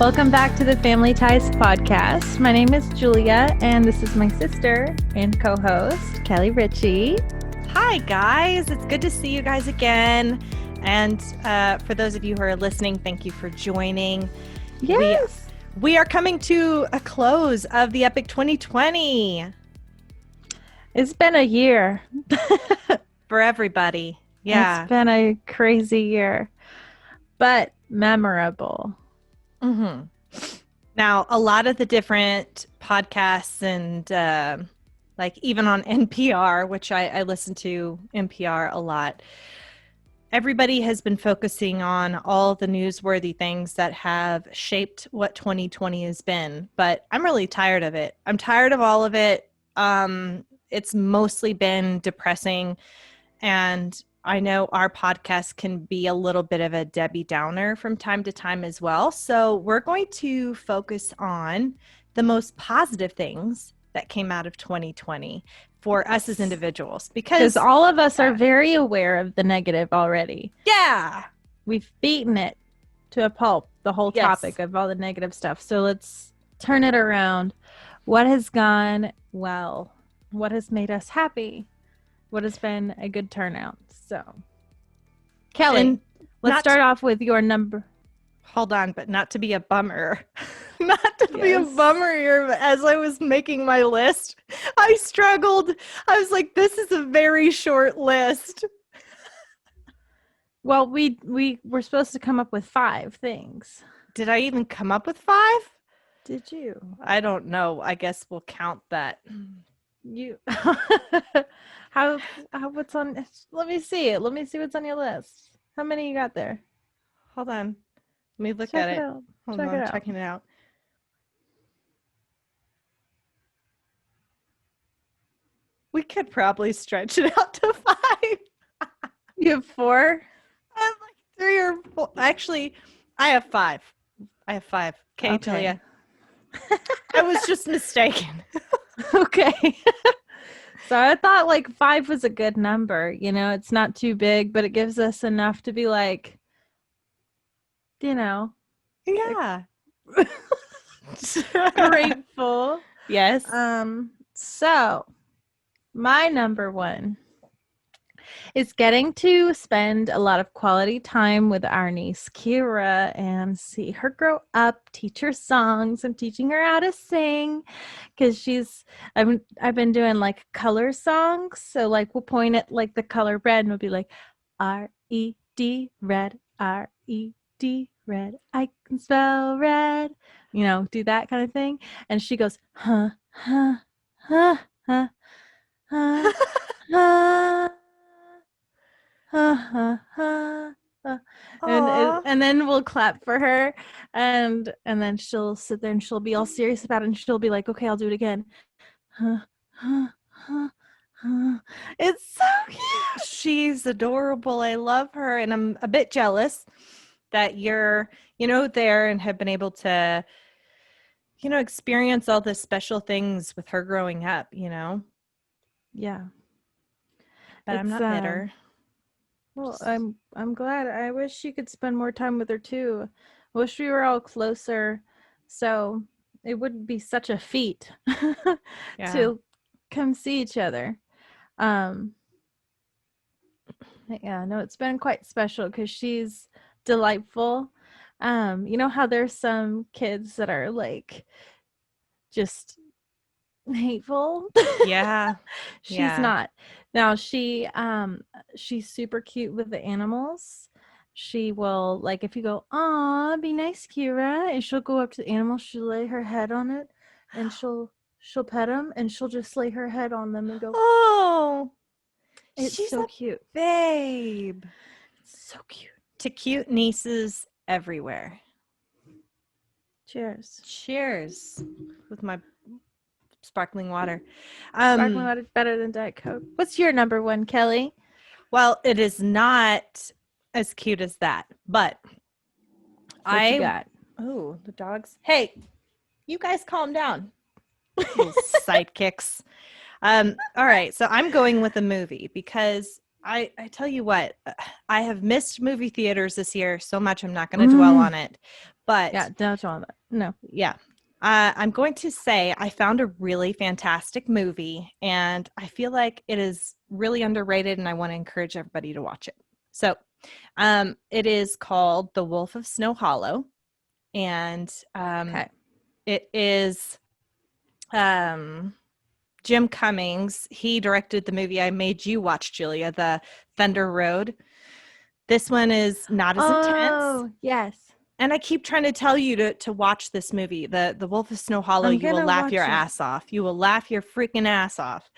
Welcome back to the Family Ties podcast. My name is Julia, and this is my sister and co-host, Kelly Ritchie. Hi, guys. It's good to see you guys again. And for those of you who are listening, thank you for joining. Yes. We are coming to a close of the Epic 2020. It's been a year. For everybody. Yeah. It's been a crazy year, but memorable. Mm-hmm. Now, a lot of the different podcasts and like even on NPR, which I listen to NPR a lot, everybody has been focusing on all the newsworthy things that have shaped what 2020 has been. But I'm really tired of it. I'm tired of all of it. It's mostly been depressing. And I know our podcast can be a little bit of a Debbie Downer from time to time as well. So we're going to focus on the most positive things that came out of 2020 for us as individuals. Because all of us are very aware of the negative already. Yeah. We've beaten it to a pulp, the whole topic of all the negative stuff. So let's turn it around. What has gone well? What has made us happy? What has been a good turnout? So, Kelly, let's start off with your number. Hold on, but not to be a bummer. Not to be a bummer here, but as I was making my list, I struggled. I was like, this is a very short list. Well, we were supposed to come up with 5 things. Did I even come up with 5? Did you? I don't know. I guess we'll count that. You how what's on? Let me see it. Let me see what's on your list. How many you got there? Hold on. Let me look at it. Hold on, I'm checking it out. We could probably stretch it out to 5. You have 4? I have like 3 or 4. Actually, I have 5. Okay, Julia. I was just mistaken. Okay. So I thought like 5 was a good number. You know, it's not too big, but it gives us enough to be like, you know. Yeah. Grateful. Yes. So my number 1 is getting to spend a lot of quality time with our niece Kira and see her grow up, teach her songs. I'm teaching her how to sing because I've been doing like color songs. So like we'll point at like the color red and we'll be like R-E-D red, R-E-D red. I can spell red. You know, do that kind of thing. And she goes, huh, huh, huh, huh, huh, huh. And then we'll clap for her and then she'll sit there and she'll be all serious about it and she'll be like, okay, I'll do it again. It's so cute. She's adorable. I love her, and I'm a bit jealous that you're there and have been able to experience all the special things with her growing up. Yeah, but I'm not bitter. Well, I'm glad. I wish you could spend more time with her too. I wish we were all closer, so it wouldn't be such a feat to come see each other. Yeah, no, it's been quite special because she's delightful. You know how there's some kids that are like just hateful? Yeah. She's not. Now she's super cute with the animals. She will, like, if you go, "Aw, be nice, Kira," and she'll go up to the animal, she'll lay her head on it and she'll pet them and she'll just lay her head on them and go, "Oh, it's she's so cute, babe." It's so cute. To cute nieces everywhere. Cheers with my sparkling water. Sparkling water is better than Diet Coke. What's your number 1, Kelly? Well, it is not as cute as that, but what you got? Oh, the dogs. Hey, you guys calm down. Little sidekicks. All right, so I'm going with a movie because I tell you what, I have missed movie theaters this year so much. I'm not going to dwell on it, but Yeah, don't on that. No. yeah. I'm going to say I found a really fantastic movie, and I feel like it is really underrated, and I want to encourage everybody to watch it. So, it is called The Wolf of Snow Hollow, and Okay. it is Jim Cummings. He directed the movie I made you watch, Julia, the Thunder Road. This one is not as intense. Oh, yes. And I keep trying to tell you to watch this movie, the Wolf of Snow Hollow. I'm You will gonna laugh your watch it. ass off. You will laugh your freaking ass off.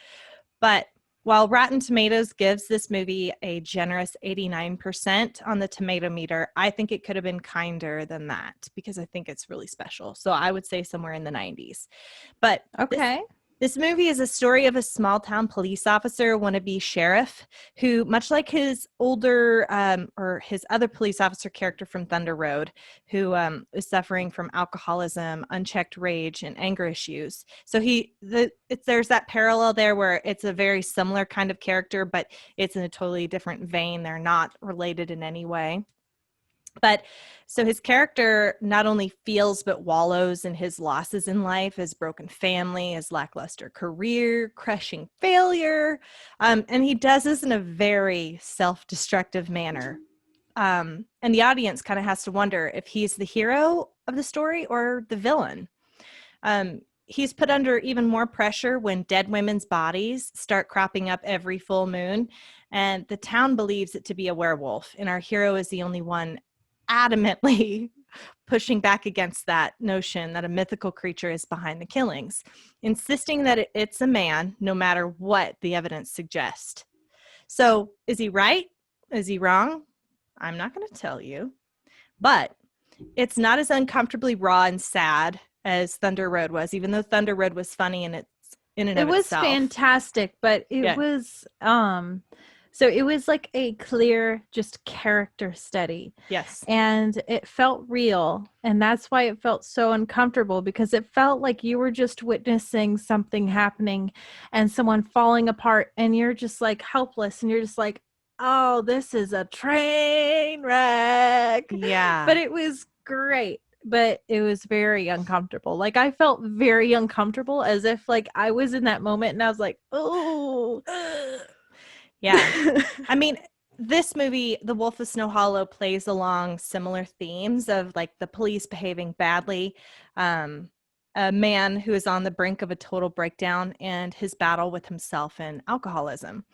But while Rotten Tomatoes gives this movie a generous 89% on the tomato meter, I think it could have been kinder than that because I think it's really special. So I would say somewhere in the 90s. But Okay. this movie is a story of a small town police officer, wannabe sheriff, who, much like his older or his other police officer character from Thunder Road, who is suffering from alcoholism, unchecked rage, and anger issues. So there's that parallel there where it's a very similar kind of character, but it's in a totally different vein. They're not related in any way. But so his character not only feels but wallows in his losses in life, his broken family, his lackluster career, crushing failure. And he does this in a very self-destructive manner. And the audience kind of has to wonder if he's the hero of the story or the villain. He's put under even more pressure when dead women's bodies start cropping up every full moon. And the town believes it to be a werewolf. And our hero is the only one adamantly pushing back against that notion that a mythical creature is behind the killings, insisting that it's a man, no matter what the evidence suggests. So is he right? Is he wrong? I'm not going to tell you. But it's not as uncomfortably raw and sad as Thunder Road was, even though Thunder Road was funny in and of It was itself. fantastic, but it was so it was like a clear just character study. Yes. And it felt real, and that's why it felt so uncomfortable, because it felt like you were just witnessing something happening and someone falling apart, and you're just like helpless, and you're just like, oh, this is a train wreck. Yeah. But it was great, but it was very uncomfortable. Like I felt very uncomfortable, as if like I was in that moment and I was like, oh. Yeah. I mean, this movie, The Wolf of Snow Hollow, plays along similar themes of like the police behaving badly, a man who is on the brink of a total breakdown, and his battle with himself and alcoholism.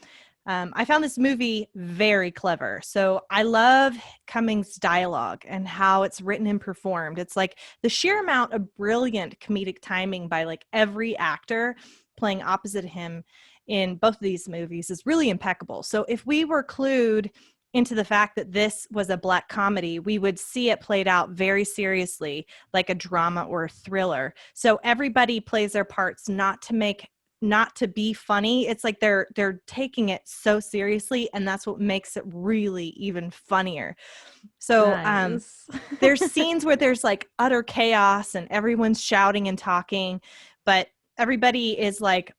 I found this movie very clever. So I love Cummings' dialogue and how it's written and performed. It's like the sheer amount of brilliant comedic timing by like every actor playing opposite him in both of these movies is really impeccable. So if we were clued into the fact that this was a Black comedy, we would see it played out very seriously, like a drama or a thriller. So everybody plays their parts not to be funny. It's like they're taking it so seriously, and that's what makes it really even funnier. So Nice. there's scenes where there's like utter chaos and everyone's shouting and talking, but everybody is like,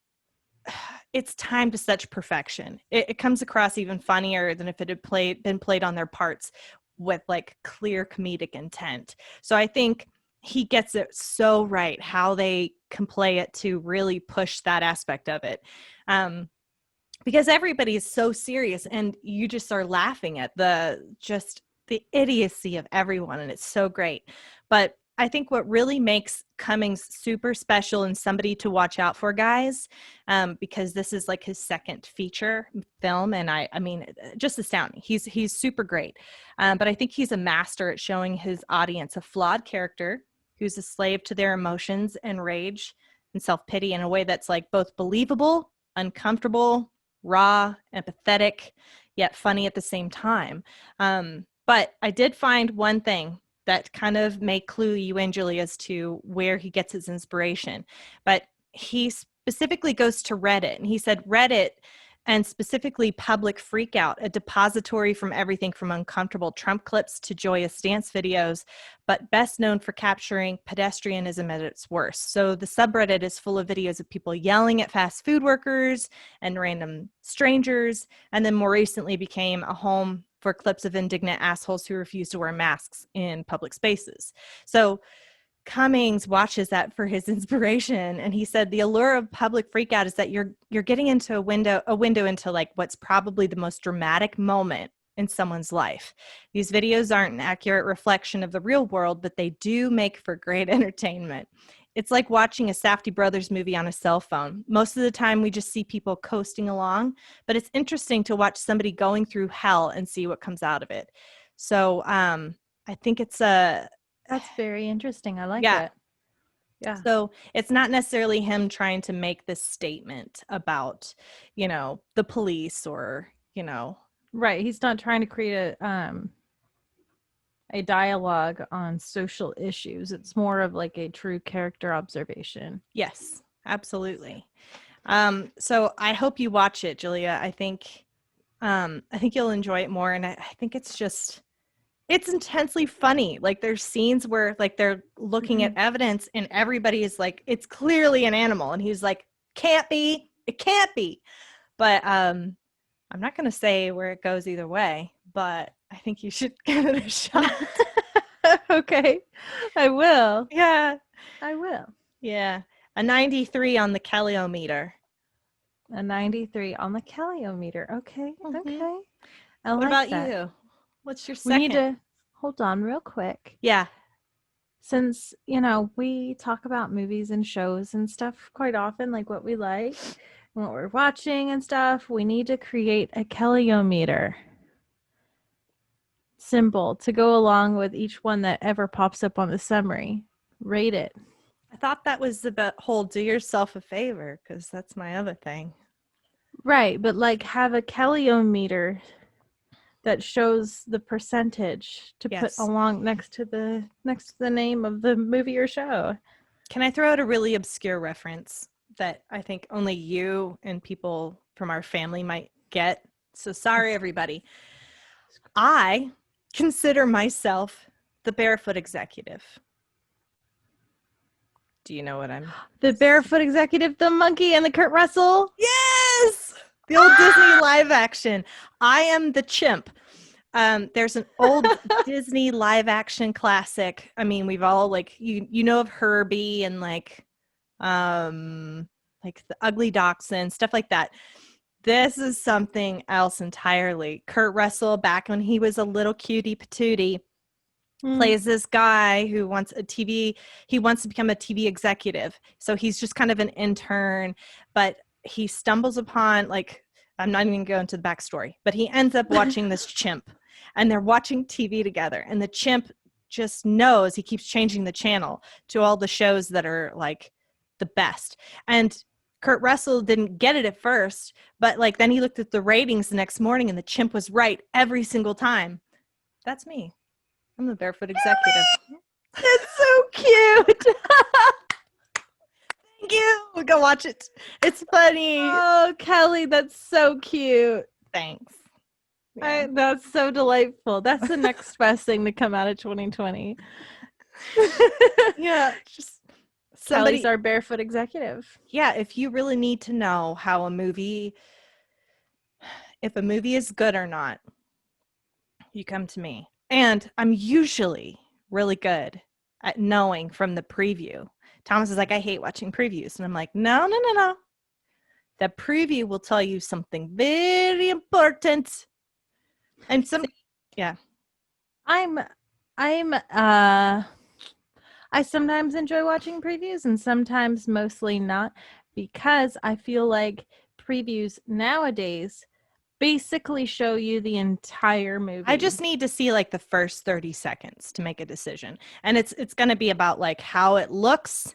it's time to such perfection. It comes across even funnier than if it had been played on their parts with like clear comedic intent. So I think he gets it so right how they can play it to really push that aspect of it. Because everybody is so serious and you just are laughing at the idiocy of everyone, and it's so great. But I think what really makes Cummings super special and somebody to watch out for, guys, because this is like his second feature film, and I mean, just astounding. He's super great, but I think he's a master at showing his audience a flawed character who's a slave to their emotions and rage and self-pity in a way that's like both believable, uncomfortable, raw, empathetic, yet funny at the same time. But I did find one thing that kind of may clue you in, Julia, as to where he gets his inspiration. But he specifically goes to Reddit, and he said Reddit and specifically Public Freakout, a depository from everything from uncomfortable Trump clips to joyous dance videos, but best known for capturing pedestrianism at its worst. So the subreddit is full of videos of people yelling at fast food workers and random strangers, and then more recently became a home for clips of indignant assholes who refuse to wear masks in public spaces. So Cummings watches that for his inspiration, and he said the allure of Public Freakout is that you're getting into a window into like what's probably the most dramatic moment in someone's life. These videos aren't an accurate reflection of the real world, but they do make for great entertainment. It's like watching a Safdie Brothers movie on a cell phone. Most of the time we just see people coasting along, but it's interesting to watch somebody going through hell and see what comes out of it. So I think it's That's very interesting. I like Yeah. it. Yeah. So it's not necessarily him trying to make this statement about, the police or, Right. He's not trying to create a dialogue on social issues. It's more of like a true character observation. Yes, absolutely. So I hope you watch it, Julia. I think you'll enjoy it more. And I think it's intensely funny. Like there's scenes where like they're looking at evidence and everybody is like, it's clearly an animal. And he's like, it can't be. But I'm not going to say where it goes either way, but I think you should give it a shot. Okay. I will. Yeah. I will. Yeah. A 93 on the Kelley-o-meter. A 93 on the Kelley-o-meter. Okay. Mhm. Okay. What about you? What's your second? We need to hold on real quick. Yeah. Since, we talk about movies and shows and stuff quite often, like what we like and what we're watching and stuff, we need to create a Kelley-o-meter symbol to go along with each one that ever pops up on the summary. Rate it. I thought that was about whole do yourself a favor, because that's my other thing. Right, but like have a Kelley-o-meter that shows the percentage to put along next to the name of the movie or show. Can I throw out a really obscure reference that I think only you and people from our family might get? So sorry, everybody. I consider myself the Barefoot Executive. Do you know what I'm? The Barefoot Executive, the monkey, and the Kurt Russell? Yes! The old Disney live action. I am the chimp. There's an old Disney live action classic. I mean, we've all like you know of Herbie and like the Ugly Dachshund, stuff like that. This is something else entirely. Kurt Russell, back when he was a little cutie patootie, plays this guy who wants he wants to become a TV executive. So he's just kind of an intern, but he stumbles upon, like, I'm not even going to the backstory, but he ends up watching this chimp, and they're watching TV together, and the chimp just knows, he keeps changing the channel to all the shows that are like the best. And Kurt Russell didn't get it at first, but like then he looked at the ratings the next morning and the chimp was right every single time. That's me. I'm the Barefoot Executive. That's so cute. Thank you. Go watch it. It's funny. Oh, Kelly, that's so cute. Thanks. Yeah. That's so delightful. That's the next best thing to come out of 2020. Yeah. Just Kelly's our Barefoot Executive. Yeah. If you really need to know how if a movie is good or not, you come to me. And I'm usually really good at knowing from the preview. Thomas is like, I hate watching previews. And I'm like, no. The preview will tell you something very important. And yeah. I sometimes enjoy watching previews and sometimes mostly not, because I feel like previews nowadays basically show you the entire movie. I just need to see like the first 30 seconds to make a decision. And it's going to be about like how it looks.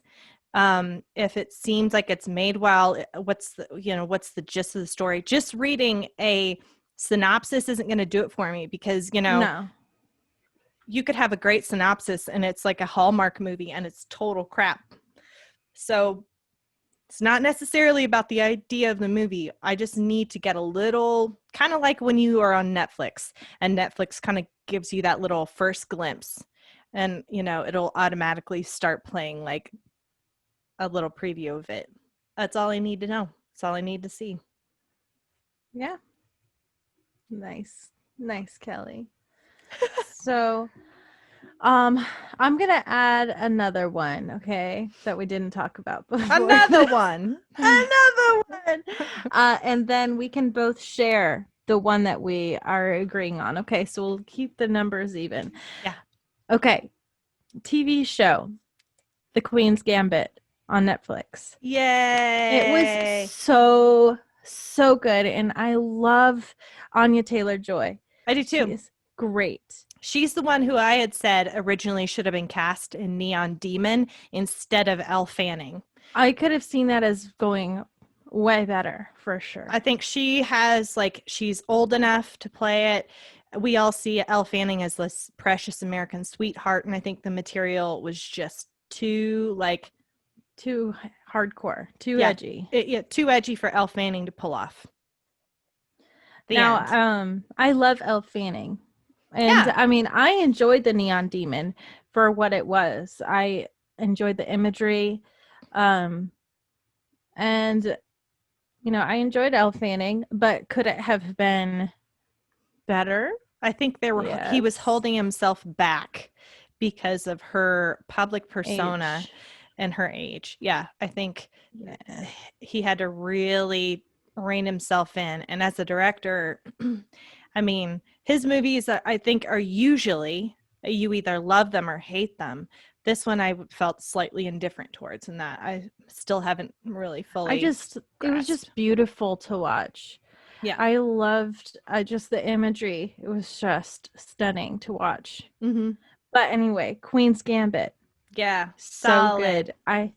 If it seems like it's made well, what's the gist of the story? Just reading a synopsis isn't going to do it for me, because, no. You could have a great synopsis and it's like a Hallmark movie and it's total crap. So It's not necessarily about the idea of the movie. I just need to get a little, kind of like when you are on Netflix and Netflix kind of gives you that little first glimpse, and it'll automatically start playing like a little preview of it. That's all I need to know. That's all I need to see. Yeah. Nice. Nice, Kelley. So, I'm gonna add another one, okay, that we didn't talk about before. Another one. Another one. And then we can both share the one that we are agreeing on. Okay, so we'll keep the numbers even. Yeah. Okay. TV show, The Queen's Gambit on Netflix. Yay. It was so good, and I love Anya Taylor-Joy. I do too. She is great. She's the one who I had said originally should have been cast in Neon Demon instead of Elle Fanning. I could have seen that as going way better, for sure. I think she has, like, she's old enough to play it. We all see Elle Fanning as this precious American sweetheart, and I think the material was just too hardcore, too edgy. Too edgy for Elle Fanning to pull off. I love Elle Fanning. And I mean, I enjoyed the Neon Demon for what it was. I enjoyed the imagery. And I enjoyed Elle Fanning, but could it have been better? I think he was holding himself back because of her public persona and her age. Yeah, I think he had to really rein himself in. And as a director, I mean, his movies, I think, are usually you either love them or hate them. This one I felt slightly indifferent towards, and that I still haven't really fully grasped. It was just beautiful to watch. Yeah. I loved just the imagery. It was just stunning to watch. Mm-hmm. But anyway, Queen's Gambit. Yeah. So solid. good.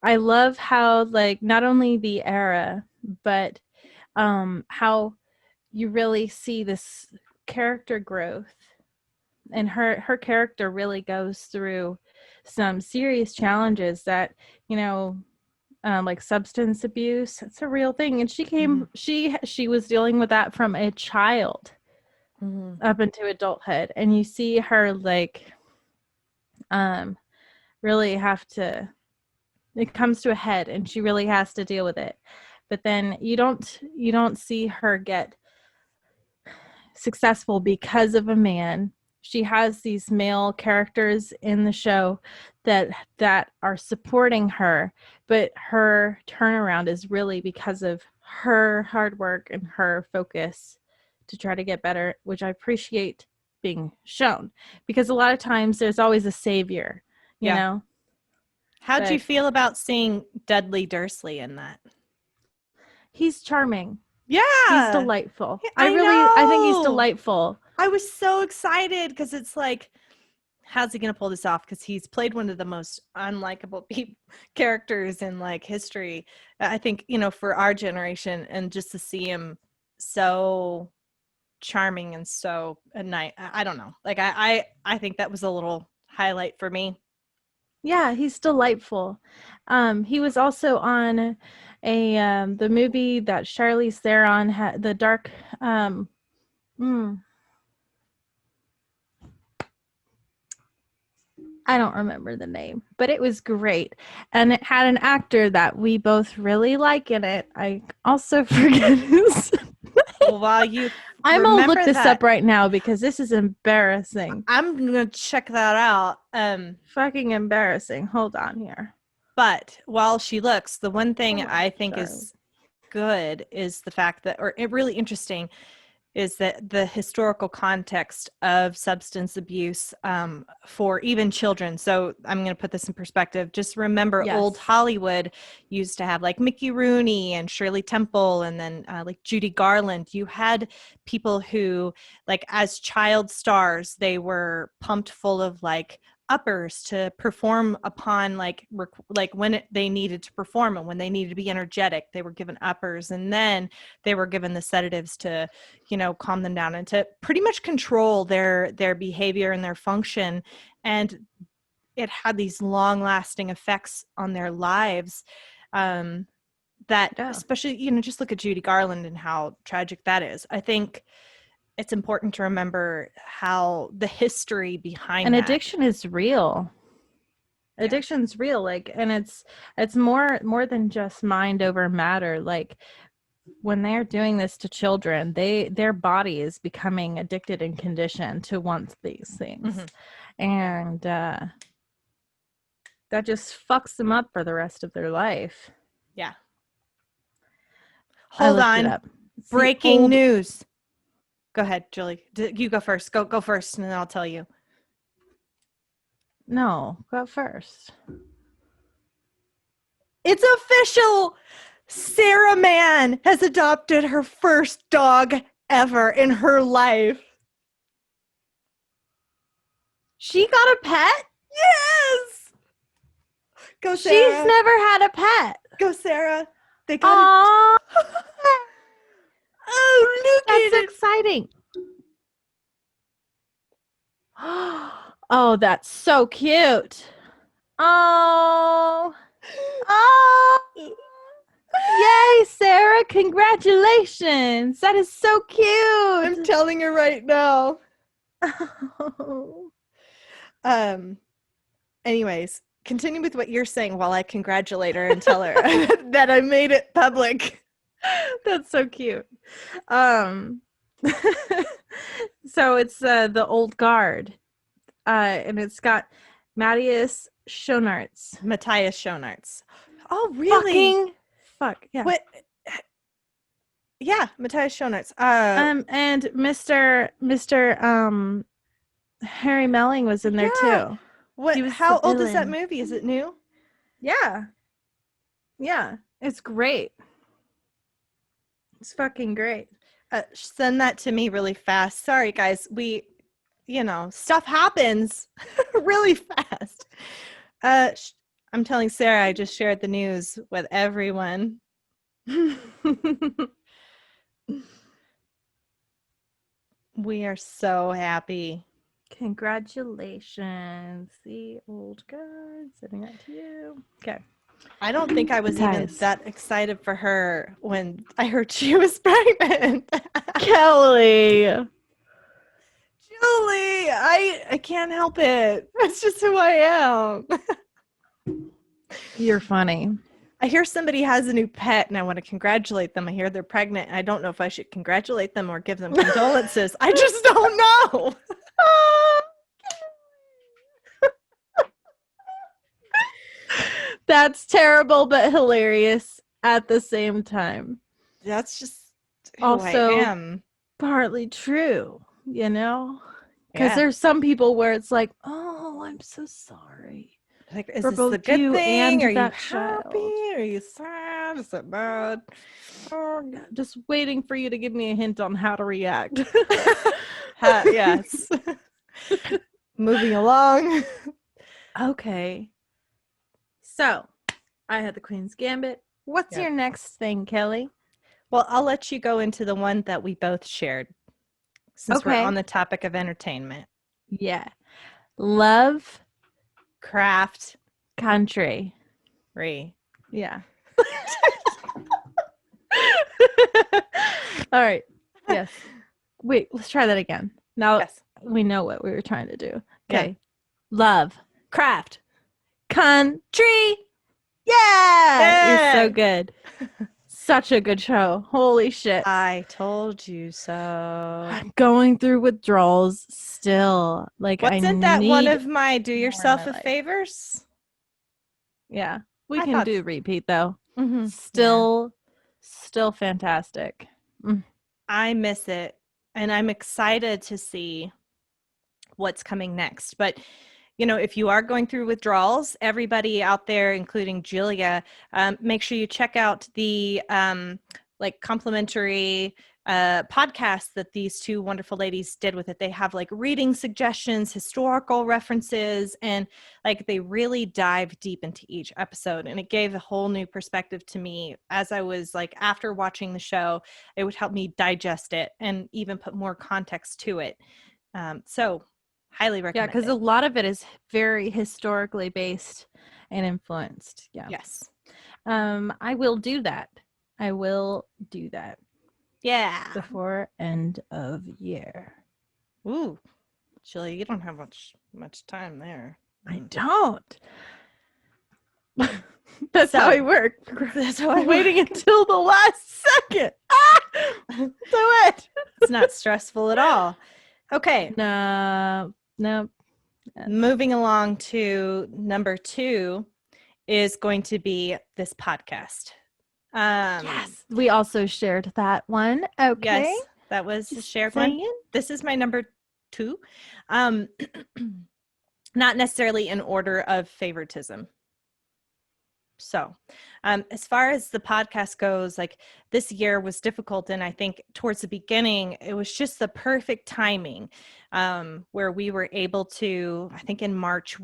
I love how, like, not only the era, but how you really see this character growth, and her character really goes through some serious challenges that like substance abuse. It's a real thing, and she was dealing with that from a child up into adulthood, and you see her like really have to, it comes to a head, and she really has to deal with it. But then you don't see her get successful because of a man. She has these male characters in the show that are supporting her, but her turnaround is really because of her hard work and her focus to try to get better, which I appreciate being shown, because a lot of times there's always a savior, you know. How'd you feel about seeing Dudley Dursley in that? He's charming. Yeah. He's delightful. I think he's delightful. I was so excited because it's like, how's he going to pull this off? Because he's played one of the most unlikable characters in like history, I think, for our generation, and just to see him so charming and so nice. I don't know. Like, I think that was a little highlight for me. Yeah, he's delightful. He was also on the movie that Charlize Theron had, the dark I don't remember the name, but it was great. And it had an actor that we both really like in it. I also forget who's. Well, while you I'm going to look this up right now because this is embarrassing. I'm going to check that out. Fucking embarrassing. Hold on here. But while she looks, the one thing I think is good is the fact that, or really interesting, is that the historical context of substance abuse for even children. So I'm going to put this in perspective. Just remember, old Hollywood used to have like Mickey Rooney and Shirley Temple, and then like Judy Garland. You had people who, like, as child stars, they were pumped full of like uppers to perform upon like when they needed to perform, and when they needed to be energetic, they were given uppers, and then they were given the sedatives to calm them down and to pretty much control their behavior and their function. And it had these long lasting effects on their lives. that, Yeah. especially, you know, just look at Judy Garland and how tragic that is. I think it's important to remember how the history behind And that. addiction is real. Addiction's real, like, and it's more than just mind over matter. Like, when they're doing this to children, their body is becoming addicted and conditioned to want these things. And that just fucks them up for the rest of their life. Yeah. I Hold looked it on. up. It's the Breaking old- news. Go ahead, Julie. You go first. Go first, and then I'll tell you. No, go first. It's official. Sarah Mann has adopted her first dog ever in her life. She got a pet? Yes. Go, She's Sarah. never had a pet. Go, Sarah. They got Aww. Oh, look That's at it. exciting. Oh, that's so cute. Oh. Oh. Yay, Sarah. Congratulations. That is so cute. I'm telling her right now. Oh. Anyways, continue with what you're saying while I congratulate her and tell her that I made it public. That's so cute. So it's the old guard. And it's got Matthias Schoenaerts. Matthias Schoenaerts. Oh, really? Fucking fuck. Yeah. What? Yeah, Matthias Schoenaerts. And Mr. Harry Melling was in there too. What? He was How the old is that villain. movie? Is it new? Yeah. Yeah. It's great. It's fucking great. Send that to me really fast. Sorry, guys. Stuff happens really fast. I'm telling Sarah I just shared the news with everyone. We are so happy. Congratulations. The old guard sending that to you. Okay. I don't think I was even Guys. that excited for her when I heard she was pregnant. Kelley. Julie, I can't help it. That's just who I am. You're funny. I hear somebody has a new pet and I want to congratulate them. I hear they're pregnant and I don't know if I should congratulate them or give them condolences. I just don't know. That's terrible but hilarious at the same time. That's just who Also, I am. Partly true, you know? Because Yeah. there's some people where it's like, oh, I'm so sorry. Like, is for this both a good you thing? and Are you that happy? child. Are you sad? Is it bad? Oh, God. Just waiting for you to give me a hint on how to react. Yes. Moving along. Okay. So, I had the Queen's Gambit. What's Yep. your next thing, Kelley? Well, I'll let you go into the one that we both shared since we're Okay. on the topic of entertainment. Yeah. Lovecraft Country. Yeah. All right. Yes. Wait, let's try that again. Now Yes. we know what we were trying to do. Yeah. Okay. Lovecraft Country. Yeah. You're so Yay! good. Such a good show. Holy shit. I told you so. I'm going through withdrawals still. Like, Wasn't that one of my do yourself a life. favors? Yeah. We I can thought do repeat though. Mm-hmm. Still fantastic. I miss it. And I'm excited to see what's coming next. But, if you are going through withdrawals, everybody out there, including Julia, make sure you check out the complimentary podcast that these two wonderful ladies did with it. They have reading suggestions, historical references, and they really dive deep into each episode. And it gave a whole new perspective to me as I was after watching the show. It would help me digest it and even put more context to it. So highly recommend Yeah, because it. a lot of it is very historically based and influenced. Yeah. Yes. I will do that. I will do that Yeah. before end of year. Ooh, Julia, you don't have much time there. I don't. That's how I work. That's how I Waiting work. until the last second. Do it. It's not stressful at all. Okay. No. Moving along to number 2 is going to be this podcast. Yes. We also shared that one. Okay. Yes, that was a Just shared saying. one. This is my number 2. Um, not necessarily in order of favoritism. So, as far as the podcast goes, like this year was difficult. And I think towards the beginning, it was just the perfect timing where we were able to, I think in March,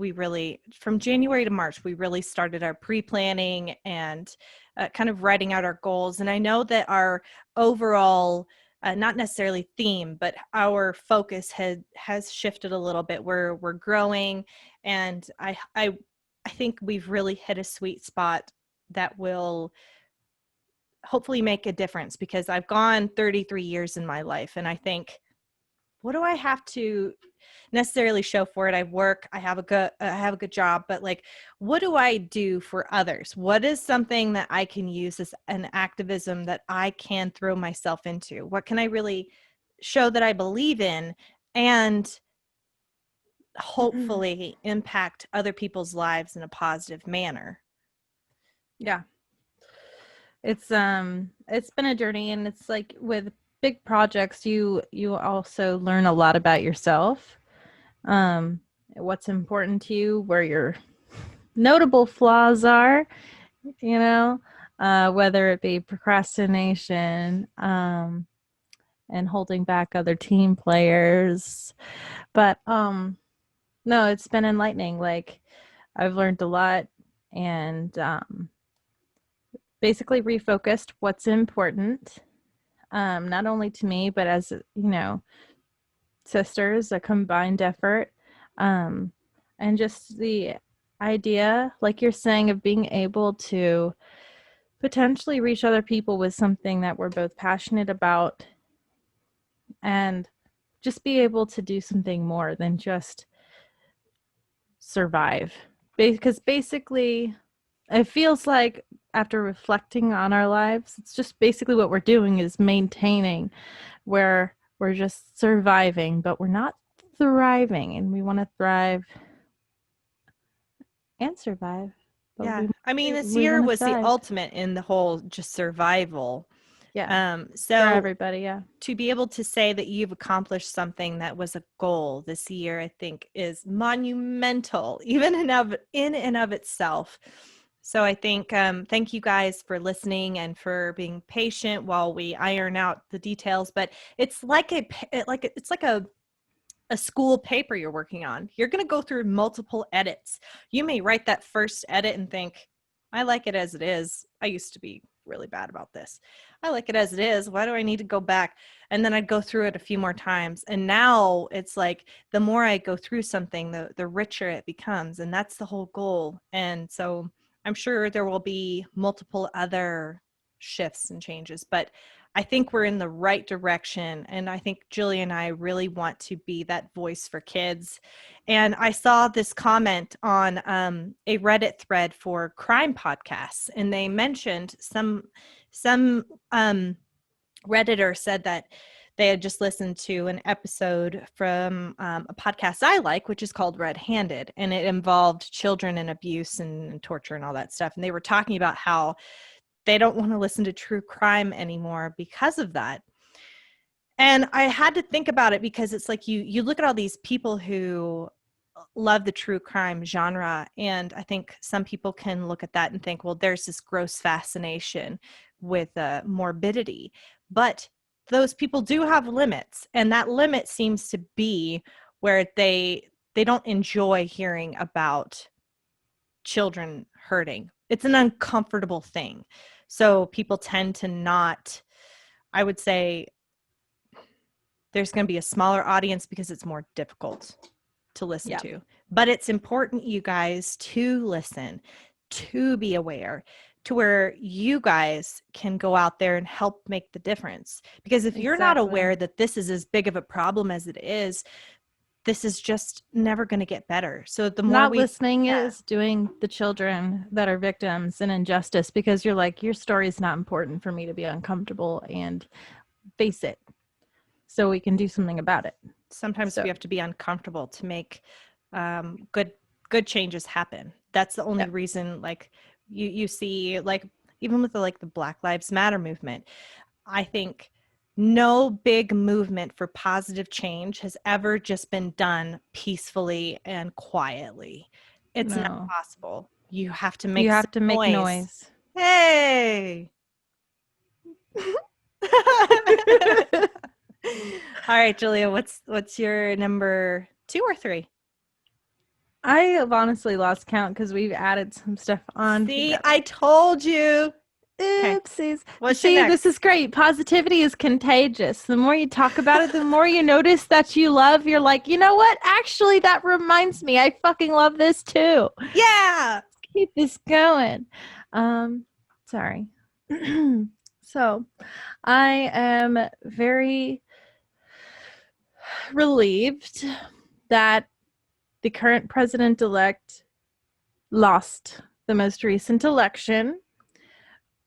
from January to March, we really started our pre-planning and kind of writing out our goals. And I know that our overall, not necessarily theme, but our focus has shifted a little bit. We're growing, and I think we've really hit a sweet spot that will hopefully make a difference, because I've gone 33 years in my life, and I think, what do I have to necessarily show for it? I have a good job, but like, what do I do for others? What is something that I can use as an activism that I can throw myself into? What can I really show that I believe in, and hopefully impact other people's lives in a positive manner? Yeah. It's been a journey, and it's like with big projects, you also learn a lot about yourself. What's important to you, where your notable flaws are, whether it be procrastination, and holding back other team players. But no, it's been enlightening. Like, I've learned a lot, and basically refocused what's important, not only to me, but as sisters, a combined effort. And just the idea, like you're saying, of being able to potentially reach other people with something that we're both passionate about, and just be able to do something more than just survive. Because basically, it feels like, after reflecting on our lives, it's just basically what we're doing is maintaining, where we're just surviving, but we're not thriving, and we want to thrive and survive. But Yeah. I mean, this we year want to was the thrive. ultimate in the whole just survival. Yeah. For So everybody, yeah. to be able to say that you've accomplished something that was a goal this year, I think is monumental, even in and of itself. So I think, thank you guys for listening and for being patient while we iron out the details. But it's like a school paper you're working on. You're going to go through multiple edits. You may write that first edit and think, I like it as it is. I used to be really bad about this. I like it as it is. Why do I need to go back? And then I'd go through it a few more times. And now it's like, the more I go through something, the richer it becomes. And that's the whole goal. And so I'm sure there will be multiple other shifts and changes, but I think we're in the right direction. And I think Julia and I really want to be that voice for kids. And I saw this comment on a Reddit thread for crime podcasts, and they mentioned some Redditor said that they had just listened to an episode from a podcast I like, which is called Red Handed, and it involved children and abuse and torture and all that stuff. And they were talking about how they don't want to listen to true crime anymore because of that. And I had to think about it, because it's like you look at all these people who love the true crime genre, and I think some people can look at that and think, well, there's this gross fascination with morbidity. But those people do have limits, and that limit seems to be where they don't enjoy hearing about children hurting. It's an uncomfortable thing. So people tend to not, I would say there's going to be a smaller audience because it's more difficult to listen to. But it's important, you guys, to listen. to be aware, to where you guys can go out there and help make the difference. Because if you're not aware that this is as big of a problem as it is, this is just never going to get better. So the more not listening is doing the children that are victims an injustice, because you're like, your story is not important for me to be uncomfortable and face it, so we can do something about it. Sometimes we have to be uncomfortable to make good changes happen. That's the only reason, like you see, like even with the Black Lives Matter movement, I think no big movement for positive change has ever just been done peacefully and quietly. It's not possible. You have to make noise. Hey. All right, Julia, what's your number 2 or 3? I have honestly lost count because we've added some stuff on. See, together. I told you. Oopsies. Okay. See, this is great. Positivity is contagious. The more you talk about it, the more you notice that you love. You're like, you know what? Actually, that reminds me. I fucking love this too. Yeah. Let's keep this going. Sorry. So, I am very relieved that the current president-elect lost the most recent election.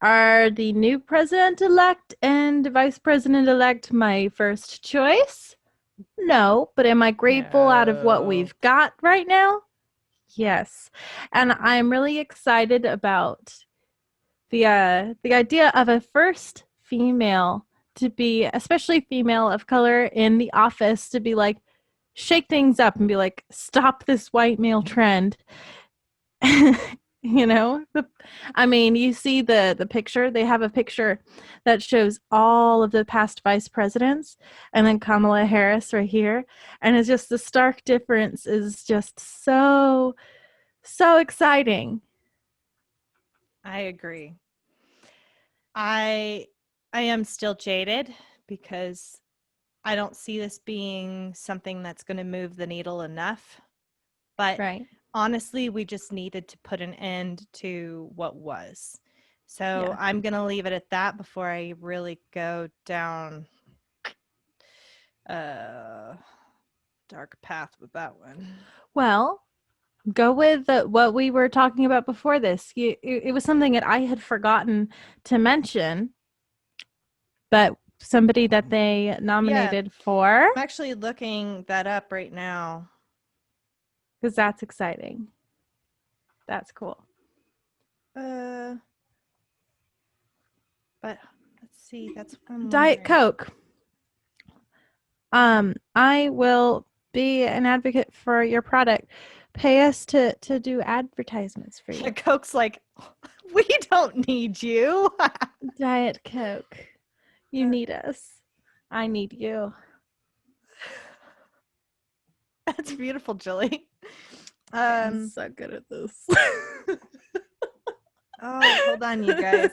Are the new president-elect and vice president-elect my first choice? No, but am I grateful out of what we've got right now? Yes. And I'm really excited about the idea of a first female to be, especially female of color in the office, to be like, shake things up and be like, stop this white male trend. You know, I mean, you see the picture. They have a picture that shows all of the past vice presidents and then Kamala Harris right here. And it's just the stark difference is just so exciting. I agree. I am still jaded because I don't see this being something that's going to move the needle enough. But honestly, we just needed to put an end to what was. So I'm going to leave it at that before I really go down a dark path with that one. Well, go with what we were talking about before this. It was something that I had forgotten to mention, but somebody that they nominated for. I'm actually looking that up right now. Because that's exciting. That's cool. But let's see. That's Diet Coke. I will be an advocate for your product. Pay us to do advertisements for you. Coke's like, we don't need you. Diet Coke. You need us. I need you. That's beautiful, Julie. I'm so good at this. Oh, hold on, you guys.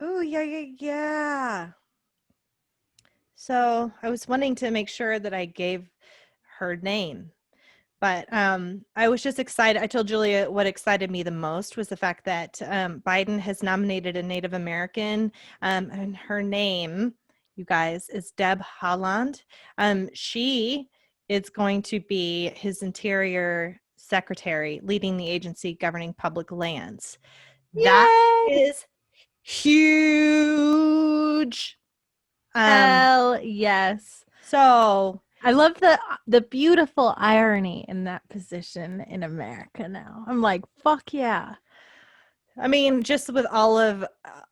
Oh, yeah. So I was wanting to make sure that I gave her name. But I was just excited. I told Julia what excited me the most was the fact that Biden has nominated a Native American, and her name, you guys, is Deb Haaland. She is going to be his Interior Secretary, leading the agency governing public lands. Yay! That is huge. Hell yes. So I love the beautiful irony in that position in America now. I'm like, fuck yeah. I mean, just with all of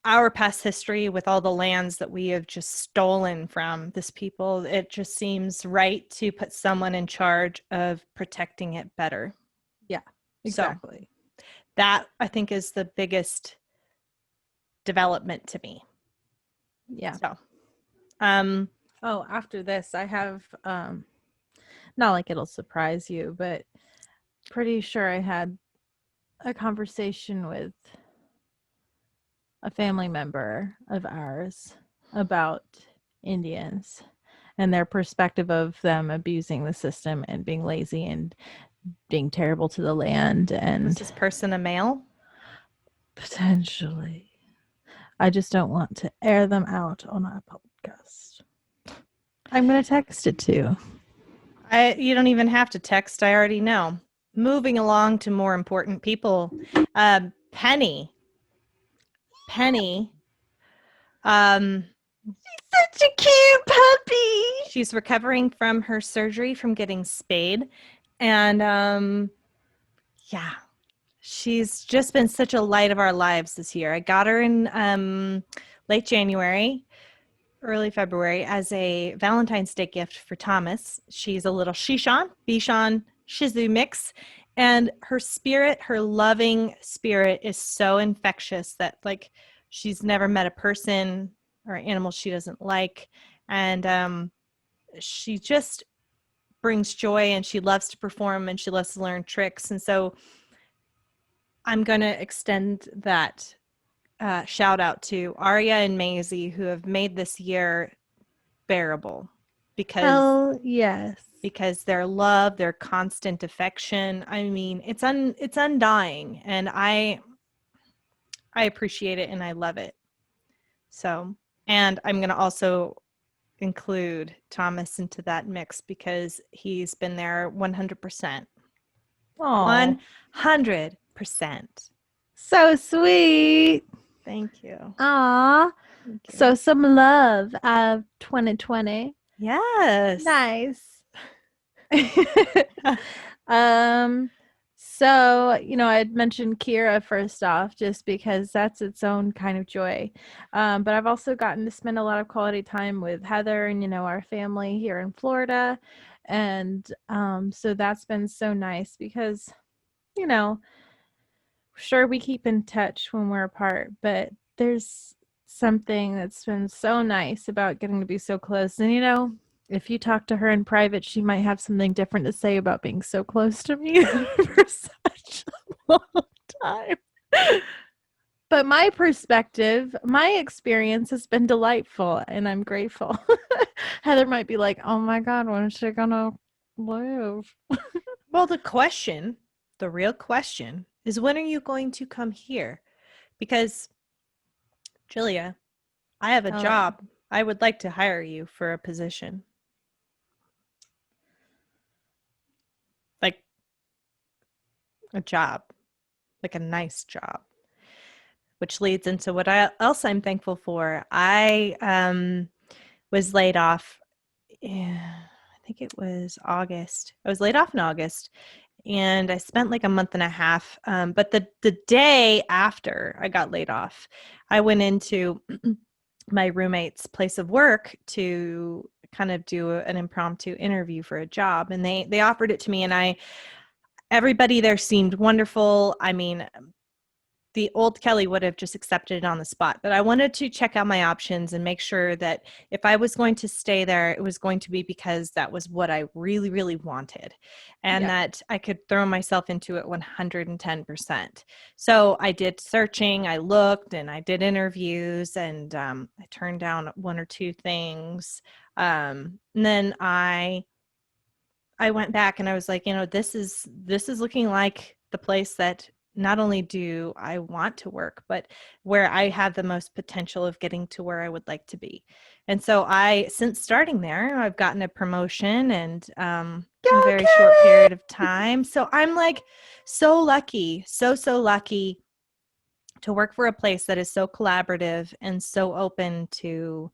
our past history, with all the lands that we have just stolen from this people, it just seems right to put someone in charge of protecting it better. Yeah, exactly. So that, I think, is the biggest development to me. Yeah. So, after this, I have, not like it'll surprise you, but pretty sure I had a conversation with a family member of ours about Indians and their perspective of them abusing the system and being lazy and being terrible to the land. Was And this person a male? potentially, I just don't want to air them out on our podcast. I'm going to text it to you. You don't even have to text. I already know. Moving along to more important people. Penny. Such a cute puppy. She's recovering from her surgery from getting spayed. And yeah, she's just been such a light of our lives this year. I got her in late January, early February as a Valentine's Day gift for Thomas. She's a little Bichon Shih Tzu mix. And her spirit, her loving spirit is so infectious that like she's never met a person or animal she doesn't like. And she just brings joy and she loves to perform and she loves to learn tricks. And so I'm going to extend that shout out to Arya and Maisie, who have made this year bearable Hell yes. because their love, their constant affection, I mean, it's undying, and I appreciate it and I love it. So, and I'm going to also include Thomas into that mix because he's been there 100%. Aww. 100%. So sweet. Thank you. Aw. So some love of 2020. Yes. Nice. So, I'd mentioned Kira first off, just because that's its own kind of joy. But I've also gotten to spend a lot of quality time with Heather and, our family here in Florida. And so that's been so nice because, sure, we keep in touch when we're apart, but there's something that's been so nice about getting to be so close. And, if you talk to her in private, she might have something different to say about being so close to me for such a long time. But my perspective, my experience has been delightful, and I'm grateful. Heather might be like, oh my God, when is she gonna live? Well, the real question is, when are you going to come here? Because, Julia, I have a job. I would like to hire you for a position. Like a job, like a nice job. Which leads into what else I'm thankful for. I was laid off. I think it was August. I was laid off in August, and I spent like a month and a half. But the day after I got laid off, I went into my roommate's place of work to kind of do an impromptu interview for a job, and they offered it to me, and everybody there seemed wonderful. I mean, the old Kelley would have just accepted it on the spot, but I wanted to check out my options and make sure that if I was going to stay there, it was going to be because that was what I really, really wanted, and that I could throw myself into it 110%. So I did searching, I looked, and I did interviews, and I turned down one or two things. And then I went back and I was like, this is looking like the place that not only do I want to work, but where I have the most potential of getting to where I would like to be. And so since starting there, I've gotten a promotion and in a very short period of time. So I'm like so lucky, so lucky to work for a place that is so collaborative and so open to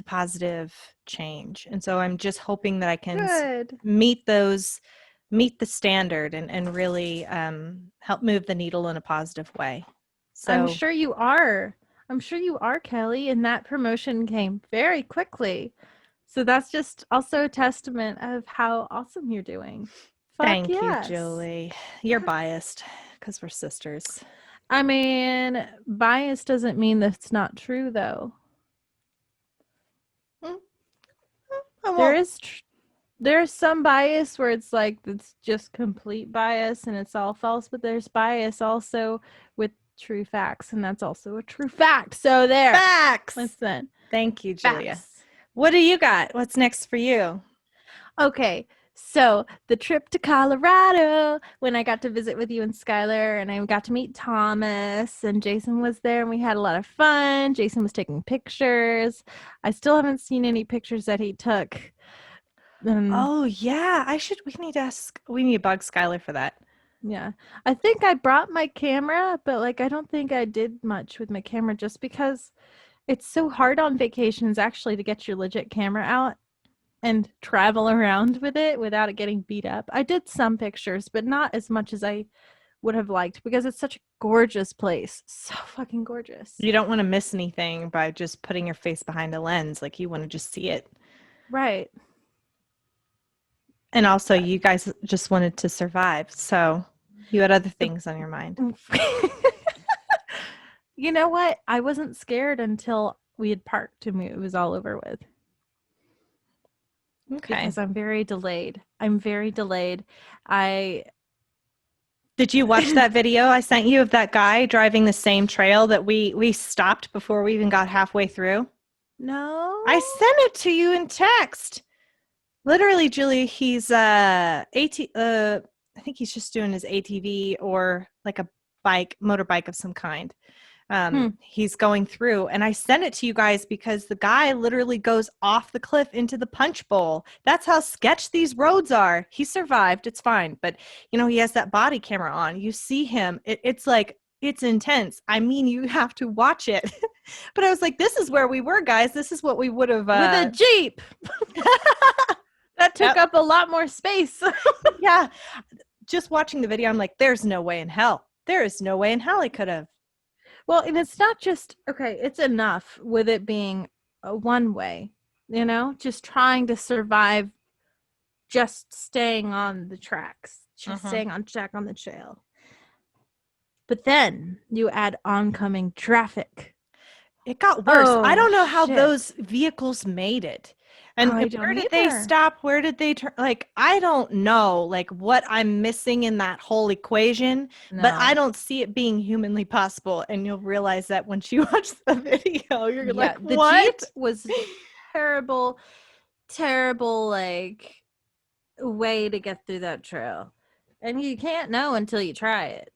positive change. And so I'm just hoping that I can meet the standard and really help move the needle in a positive way. So I'm sure you are. I'm sure you are, Kelley, and that promotion came very quickly. So that's just also a testament of how awesome you're doing. Thank you, Julie. You're biased because we're sisters. I mean, bias doesn't mean that's not true, though. There is There's some bias where it's like it's just complete bias and it's all false, but there's bias also with true facts, and that's also a true fact. So there. Facts. Listen. Thank you, Julia. Facts. What do you got? What's next for you? Okay. So the trip to Colorado, when I got to visit with you and Skylar, and I got to meet Thomas, and Jason was there, and we had a lot of fun. Jason was taking pictures. I still haven't seen any pictures that he took. Oh yeah, we need to bug Skylar for that. Yeah. I think I brought my camera, but like I don't think I did much with my camera just because it's so hard on vacations actually to get your legit camera out and travel around with it without it getting beat up. I did some pictures, but not as much as I would have liked because it's such a gorgeous place. So fucking gorgeous. You don't want to miss anything by just putting your face behind a lens. Like you want to just see it. Right. And also you guys just wanted to survive. So you had other things on your mind. You know what? I wasn't scared until we had parked and it was all over with. Okay. Because I'm very delayed. Did you watch that video I sent you of that guy driving the same trail that we stopped before we even got halfway through? No. I sent it to you in text. Literally, Julie, he's I think he's just doing his ATV or like a motorbike of some kind. He's going through, and I sent it to you guys because the guy literally goes off the cliff into the punch bowl. That's how sketch these roads are. He survived. It's fine. But, he has that body camera on. You see him. It's like, it's intense. I mean, you have to watch it. But I was like, this is where we were, guys. This is what we would have. With a Jeep. That took up a lot more space. Yeah. Just watching the video, I'm like, there's no way in hell. There is no way in hell I could have. Well, and it's not just, okay, it's enough with it being a one way, just trying to survive, just staying on the tracks, staying on track on the trail. But then you add oncoming traffic. It got worse. I don't know how those vehicles made it. And where did they stop? Where did they turn? Like, I don't know, like, what I'm missing in that whole equation, but I don't see it being humanly possible. And you'll realize that once you watch the video, you're like, what? The Jeep was terrible, like, way to get through that trail. And you can't know until you try it.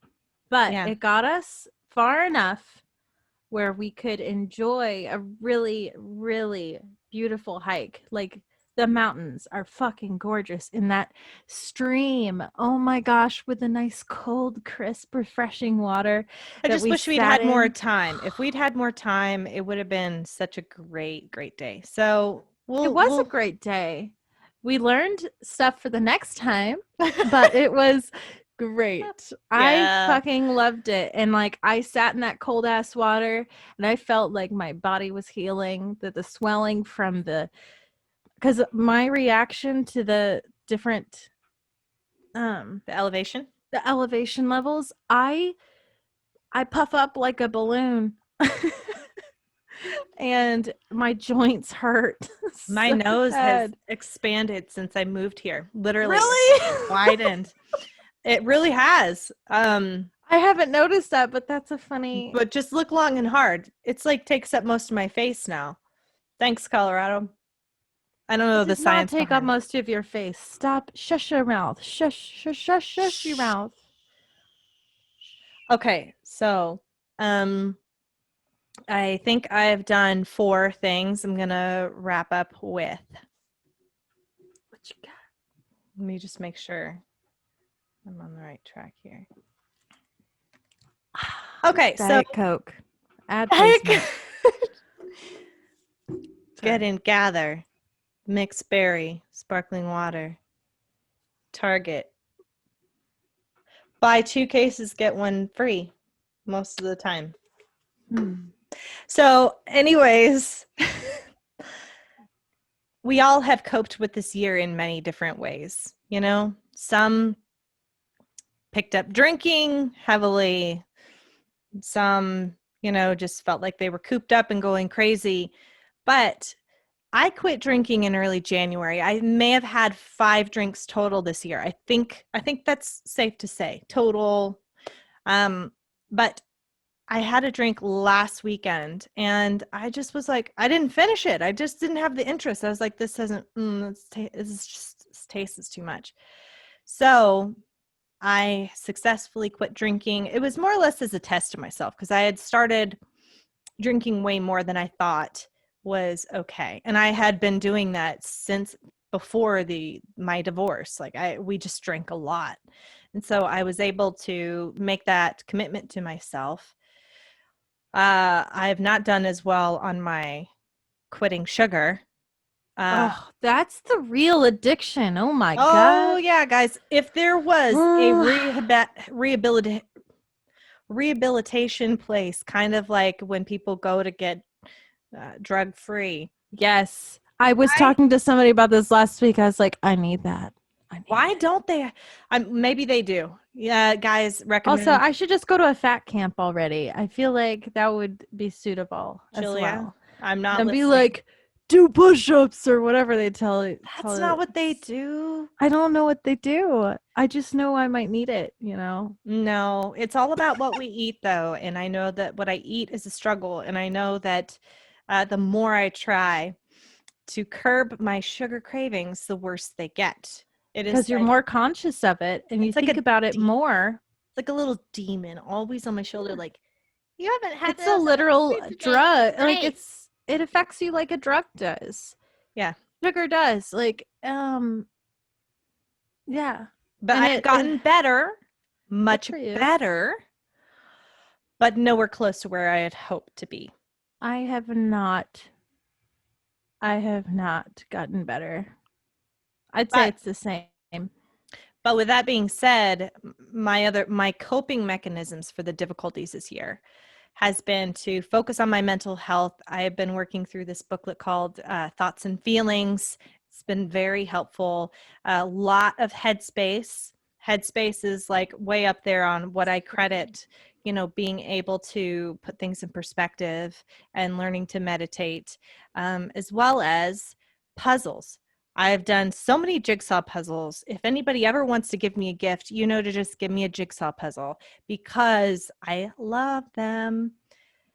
But it got us far enough where we could enjoy a really, really beautiful hike. Like, the mountains are fucking gorgeous in that stream. Oh my gosh, with the nice, cold, crisp, refreshing water. I just wish we'd had more time. If we'd had more time, it would have been such a great, great day. So it was a great day. We learned stuff for the next time, but it was great. I fucking loved it. And like, I sat in that cold ass water and I felt like my body was healing, that the swelling from because my reaction to the different the elevation levels, I puff up like a balloon. And my joints hurt. My nose has expanded since I moved here. Literally. Really? Widened. It really has. I haven't noticed that, but that's a funny. But just look long and hard. It's like takes up most of my face now. Thanks, Colorado. I don't know the science. Not take up most of your face. Stop. Shush your mouth. Shush your mouth. Okay, so I think I've done 4 things I'm gonna wrap up with. What you got? Let me just make sure I'm on the right track here. Okay, Diet Coke. Add Get and gather. Mixed berry, sparkling water. Target. Buy 2 cases, get 1 free most of the time. So anyways, we all have coped with this year in many different ways. Some picked up drinking heavily. Some, just felt like they were cooped up and going crazy. But I quit drinking in early January. I may have had 5 drinks total this year. I think that's safe to say total. But I had a drink last weekend and I just was like, I didn't finish it. I just didn't have the interest. I was like, this taste is too much. So I successfully quit drinking. It was more or less as a test to myself because I had started drinking way more than I thought was okay. And I had been doing that since before my divorce. Like we just drank a lot. And so I was able to make that commitment to myself. I have not done as well on my quitting sugar. Oh, that's the real addiction. Oh my Oh God. yeah, guys, if there was a rehabilitation place, kind of like when people go to get drug free. Yes. I was I talking to somebody about this last week. I was like, I need that. Why don't they? Maybe they do. Yeah, guys, Also, recommend I should just go to a fat camp already. I feel like that would be suitable as Julia. well. I'm not And be listening. like, do push-ups or whatever they tell you. That's not what they do. I don't know what they do. I just know I might need it, No, it's all about what we eat, though. And I know that what I eat is a struggle. And I know that the more I try to curb my sugar cravings, the worse they get. It is Because you're like, more conscious of it and you it's like think a about it demon. more. It's like a little demon always on my shoulder, like, you haven't had It's a those ice literal cream today. drug. Like Right. it affects you like a drug does. Yeah. Sugar does. Like, yeah. But And I've gotten better, much for you. better, but nowhere close to where I had hoped to be. I have not gotten better. I'd say it's the same. But with that being said, my coping mechanisms for the difficulties this year has been to focus on my mental health. I have been working through this booklet called Thoughts and Feelings. It's been very helpful. A lot of Headspace. Headspace is like way up there on what I credit, being able to put things in perspective and learning to meditate, as well as puzzles. I've done so many jigsaw puzzles. If anybody ever wants to give me a gift, to just give me a jigsaw puzzle because I love them.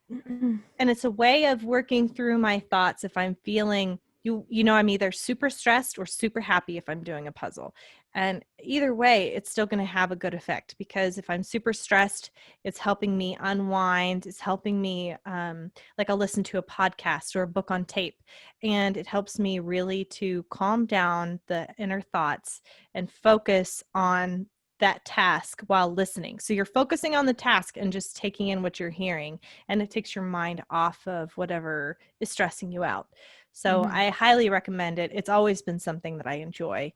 And it's a way of working through my thoughts if I'm feeling I'm either super stressed or super happy if I'm doing a puzzle. And either way, it's still going to have a good effect because if I'm super stressed, it's helping me unwind. It's helping me, like I'll listen to a podcast or a book on tape, and it helps me really to calm down the inner thoughts and focus on that task while listening. So you're focusing on the task and just taking in what you're hearing, and it takes your mind off of whatever is stressing you out. So I highly recommend it. It's always been something that I enjoy.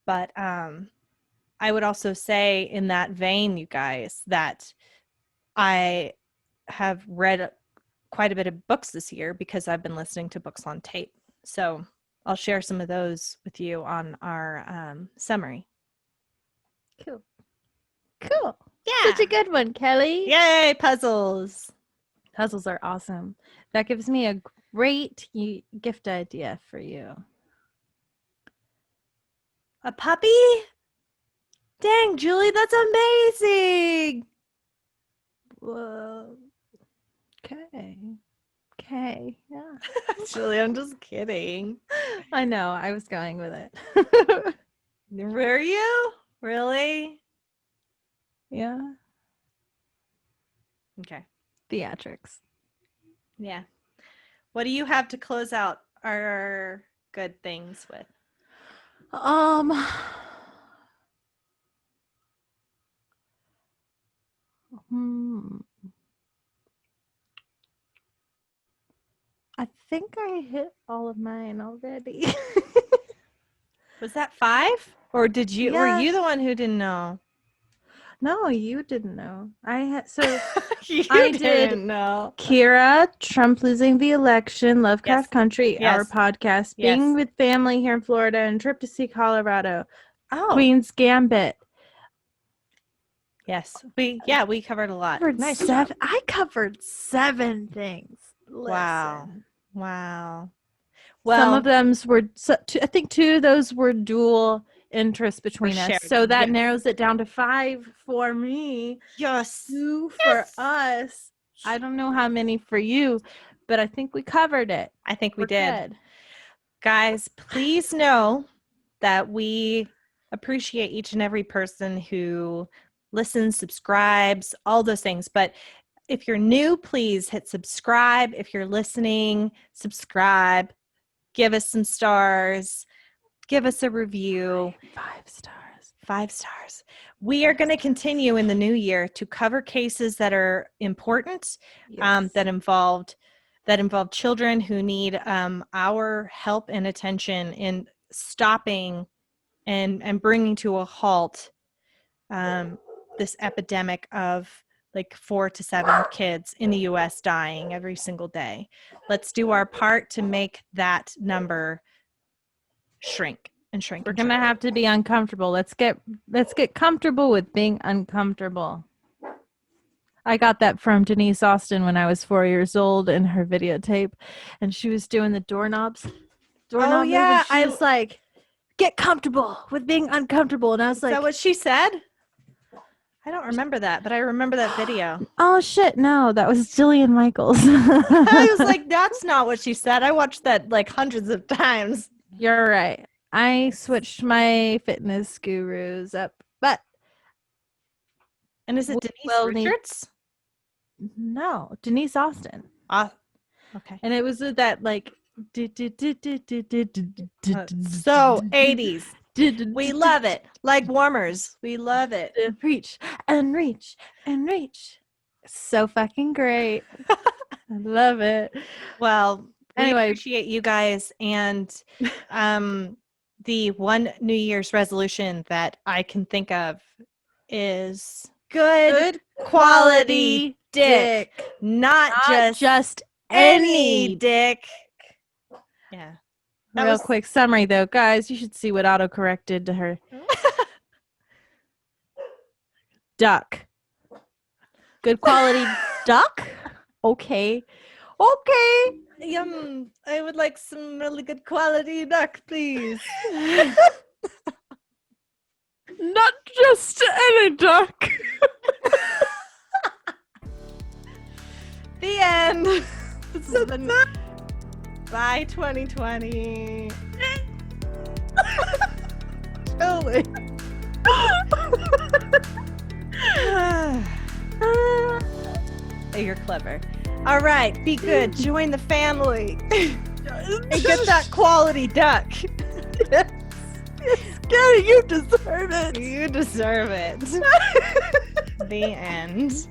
But I would also say in that vein, you guys, that I have read quite a bit of books this year because I've been listening to books on tape. So I'll share some of those with you on our summary. Cool. Yeah. Such a good one, Kelley. Yay, puzzles. Puzzles are awesome. That gives me a great gift idea for you. A puppy? Dang, Julie, that's amazing. Whoa. Okay. Yeah. Julie, I'm just kidding. I know. I was going with it. Were you? Really? Yeah. Okay. Theatrics. Yeah. What do you have to close out our good things with? I think I hit all of mine already. Was that 5? Or were you the one who didn't know? No, you didn't know. I didn't did know. Kira, Trump losing the election, Lovecraft Yes. Country, Yes. our podcast, Yes. being with family here in Florida, and trip to see Colorado. Oh. Queen's Gambit. Yes. We covered a lot. Nice job. I covered 7 things. Wow. Listen. Wow. Some of them were, I think 2 of those were dual interests between us. shared, So that yes. narrows it down to 5 for me, Yes. 2 for us. I don't know how many for you, but I think we covered it. I think we We're did. good. Guys, please know that we appreciate each and every person who listens, subscribes, all those things. But if you're new, please hit subscribe. If you're listening, subscribe. Give us some stars. Give us a review. 5 stars. 5 stars. We are going to continue in the new year to cover cases that are important, Yes. that involve children who need our help and attention in stopping and bringing to a halt this epidemic of like 4 to 7 kids in the US dying every single day. Let's do our part to make that number shrink and shrink. We're going to have to be uncomfortable. Let's get comfortable with being uncomfortable. I got that from Denise Austin when I was 4 years old in her videotape, and she was doing the doorknob Oh, yeah, movement. She was like, get comfortable with being uncomfortable. And I was Is like, that what she said? I don't remember that, but I remember that video. oh shit, no, that was Jillian Michaels. I was like, that's not what she said. I watched that like hundreds of times. You're right. I switched my fitness gurus up, but And is it Denise Richards? No, Denise Austin. Okay. And it was that like So 80s. We love it. Like warmers. We love it. Reach and reach and reach. So fucking great. I love it. Well, anyway, we appreciate you guys. And the one New Year's resolution that I can think of is good quality dick. Not just any dick. Yeah. Real quick summary though, guys, you should see what autocorrect did to her. Duck. Good quality duck? Okay. I would like some really good quality duck, please. Not just any duck. The end. This has been Bye 2020. Totally. You're clever. All right, be good. Join the family. And get that quality duck. Yes. Gary, you deserve it. You deserve it. The end.